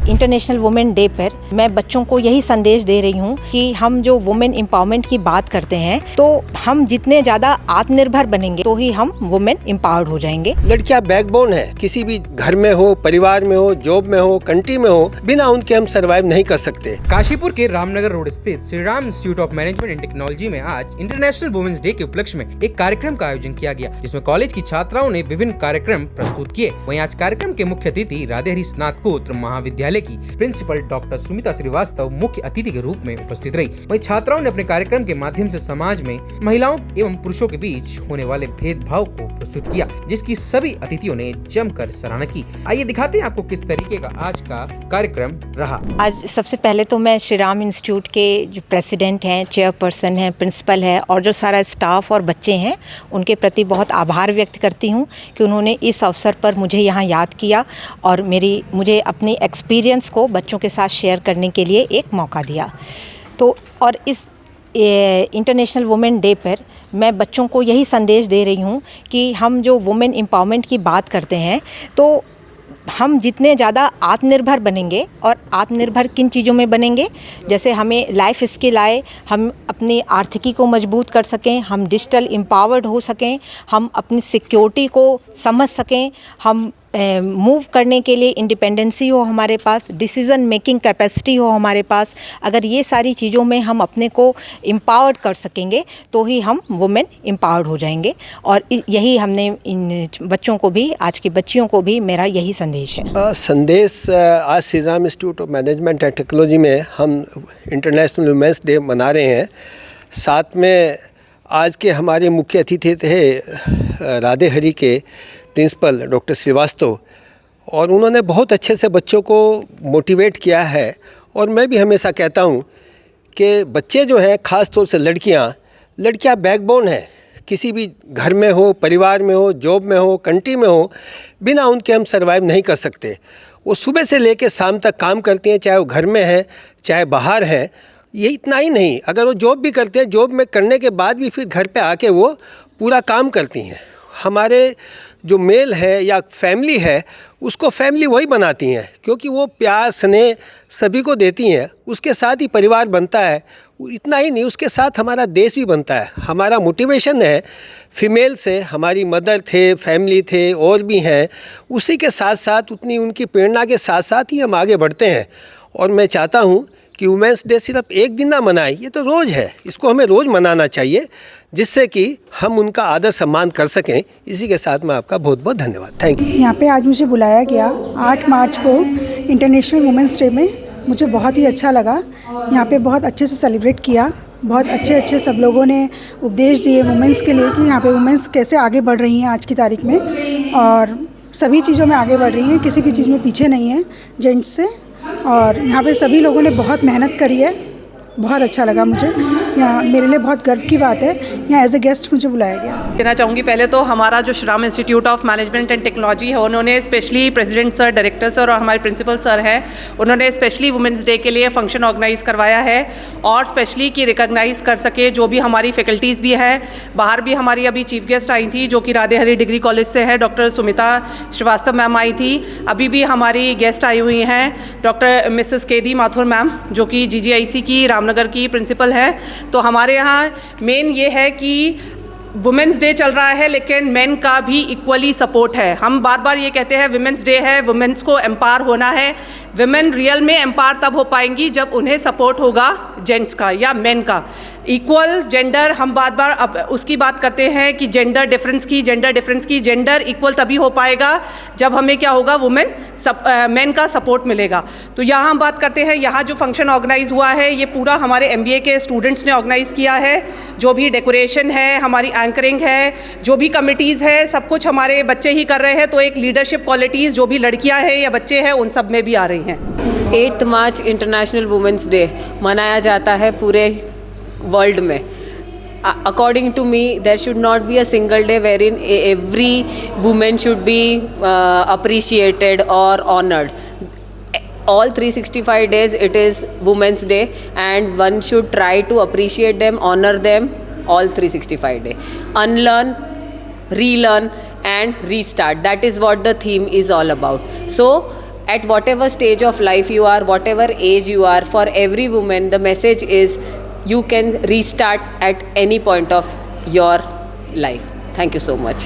International women day पर मैं बच्चों को यही संदेश दे रही हूँ कि हम जो वुमेन एम्पावरमेंट की बात करते हैं तो हम जितने ज़्यादा आत्मनिर्भर बनेंगे तो ही हम वुमेन एम्पावर्ड हो जाएंगे। लड़कियां बैकबोन है, किसी भी घर में हो, परिवार में हो, जॉब में हो, कंट्री में हो, बिना उनके हम सर्वाइव नहीं कर सकते। काशीपुर के रामनगर रोड स्थित Shri Ram institute of management and technology में आज इंटरनेशनल वुमेन्स डे के उपलक्ष्य में एक कार्यक्रम का आयोजन किया गया, जिसमें कॉलेज की छात्राओं ने विभिन्न कार्यक्रम प्रस्तुत किए। वहीं आज कार्यक्रम के मुख्य अतिथि राधे हरी स्नातकोत्तर महाविद्यालय की प्रिंसिपल डॉक्टर सुमिता श्रीवास्तव मुख्य अतिथि के रूप में उपस्थित रही। वहीं छात्राओं ने अपने कार्यक्रम के माध्यम से समाज में महिलाओं एवं पुरुषों के बीच होने वाले भेदभाव को प्रस्तुत किया, जिसकी सभी अतिथियों ने जमकर सराहना की। आइए दिखाते हैं आपको किस तरीके का आज का कार्यक्रम रहा। आज सबसे पहले तो मैं श्री राम इंस्टीट्यूट के जो प्रेसिडेंट हैं, चेयरपर्सन हैं, प्रिंसिपल है और जो सारा स्टाफ और बच्चे हैं उनके प्रति बहुत आभार व्यक्त करती हूँ कि उन्होंने इस अवसर पर मुझे यहाँ याद किया और मुझे अपनी एक्सपीरियंस को बच्चों के साथ शेयर करने के लिए एक मौका दिया। तो और इस इंटरनेशनल वुमेन डे पर मैं बच्चों को यही संदेश दे रही हूँ कि हम जो वुमेन एम्पावरमेंट की बात करते हैं तो हम जितने ज़्यादा आत्मनिर्भर बनेंगे, और आत्मनिर्भर किन चीज़ों में बनेंगे, जैसे हमें लाइफ स्किल आए, हम अपनी आर्थिकी को मजबूत कर सकें, हम डिजिटल एम्पावर्ड हो सकें, हम अपनी सिक्योरिटी को समझ सकें, हम मूव करने के लिए इंडिपेंडेंसी हो हमारे पास, डिसीज़न मेकिंग कैपेसिटी हो हमारे पास। अगर ये सारी चीज़ों में हम अपने को एम्पावर्ड कर सकेंगे तो ही हम वुमेन एम्पावर्ड हो जाएंगे। और यही हमने इन बच्चों को भी, आज की बच्चियों को भी मेरा यही संदेश है। आज Shri Ram institute of management and technology में हम इंटरनेशनल वुमेन्स डे मना रहे हैं। साथ में आज के हमारे मुख्य अतिथि थे राधे हरी के प्रिंसिपल डॉक्टर श्रीवास्तव, और उन्होंने बहुत अच्छे से बच्चों को मोटिवेट किया है। और मैं भी हमेशा कहता हूँ कि बच्चे जो हैं, ख़ास तौर से लड़कियाँ बैकबोन है, किसी भी घर में हो, परिवार में हो, जॉब में हो, कंट्री में हो, बिना उनके हम सर्वाइव नहीं कर सकते। वो सुबह से लेकर शाम तक काम करती हैं, चाहे वो घर में है चाहे बाहर है। ये इतना ही नहीं, अगर वो जॉब भी करते हैं, जॉब में करने के बाद भी फिर घर पे आके वो पूरा काम करती हैं। हमारे जो मेल है या फैमिली है, उसको फैमिली वही बनाती हैं, क्योंकि वो प्यार स्नेह सभी को देती हैं। उसके साथ ही परिवार बनता है। इतना ही नहीं, उसके साथ हमारा देश भी बनता है। हमारा मोटिवेशन है फीमेल से, हमारी मदर थे, फैमिली थे और भी हैं, उसी के साथ साथ उतनी उनकी प्रेरणा के साथ साथ ही हम आगे बढ़ते हैं। और मैं चाहता हूँ कि वुमेंस डे सिर्फ एक दिन ना मनाएं, ये तो रोज़ है, इसको हमें रोज़ मनाना चाहिए, जिससे कि हम उनका आदर सम्मान कर सकें। इसी के साथ मैं आपका बहुत बहुत धन्यवाद। Thank you. यहाँ पे आज मुझे बुलाया गया 8 मार्च को इंटरनेशनल वुमेंस डे में, मुझे बहुत ही अच्छा लगा। यहाँ पे बहुत अच्छे से सेलिब्रेट किया, बहुत अच्छे सब लोगों ने उपदेश दिए वुमेंस के लिए कि यहाँ पे वुमेंस कैसे आगे बढ़ रही हैं आज की तारीख में, और सभी चीज़ों में आगे बढ़ रही हैं, किसी भी चीज़ में पीछे नहीं है जेंट्स से। और यहाँ पे सभी लोगों ने बहुत मेहनत करी है, बहुत अच्छा लगा मुझे। यहाँ मेरे लिए बहुत गर्व की बात है, यहाँ एज ए गेस्ट मुझे बुलाया गया। कहना चाहूँगी पहले तो हमारा जो Shri Ram institute of management and technology है, उन्होंने specially president sir, director sir और हमारे प्रिंसिपल सर हैं, उन्होंने स्पेशली वुमेंस डे के लिए फंक्शन ऑर्गेनाइज़ करवाया है, और स्पेशली कि रिकॉग्नाइज़ कर सके जो भी हमारी फैकल्टीज़ भी हैं। बाहर भी हमारी अभी चीफ गेस्ट आई थी जो कि राधे हरी डिग्री कॉलेज से है, डॉक्टर सुमिता श्रीवास्तव मैम आई थी। अभी भी हमारी गेस्ट आई हुई हैं doctor Mrs K D Mathur ma'am, जो कि GGIC की रामनगर की प्रिंसिपल है। तो हमारे यहाँ मेन ये है कि वुमेंस डे चल रहा है लेकिन मेन का भी इक्वली सपोर्ट है। हम बार बार ये कहते हैं वुमेंस डे है, वुमेंस को एम्पावर होना है। वुमेन रियल में एम्पावर तब हो पाएंगी जब उन्हें सपोर्ट होगा जेंट्स का या मेन का। इक्वल जेंडर, हम बार बार अब उसकी बात करते हैं कि जेंडर डिफरेंस की जेंडर इक्वल तभी हो पाएगा जब हमें क्या होगा, मेन का सपोर्ट मिलेगा। तो यहाँ हम बात करते हैं, यहाँ जो फंक्शन ऑर्गेनाइज हुआ है ये पूरा हमारे MBA के स्टूडेंट्स ने ऑर्गेनाइज़ किया है। जो भी डेकोरेशन है, हमारी एंकरिंग है, जो भी कमिटीज़ है, सब कुछ हमारे बच्चे ही कर रहे हैं। तो एक लीडरशिप क्वालिटीज़ जो भी लड़कियाँ हैं या बच्चे हैं उन सब में भी आ रही हैं। 8 मार्च इंटरनेशनल वुमेंस डे मनाया जाता है पूरे वर्ल्ड में। According to me, there should not be a single day wherein every woman should be appreciated or honored. All 365 days it is Women's Day, and one should try to appreciate them, honor them all 365 days. Unlearn, relearn and restart. That is what the theme is all about. So at whatever stage of life you are, whatever age you are, for every woman, the message is you can restart at any point of your life. Thank you so much.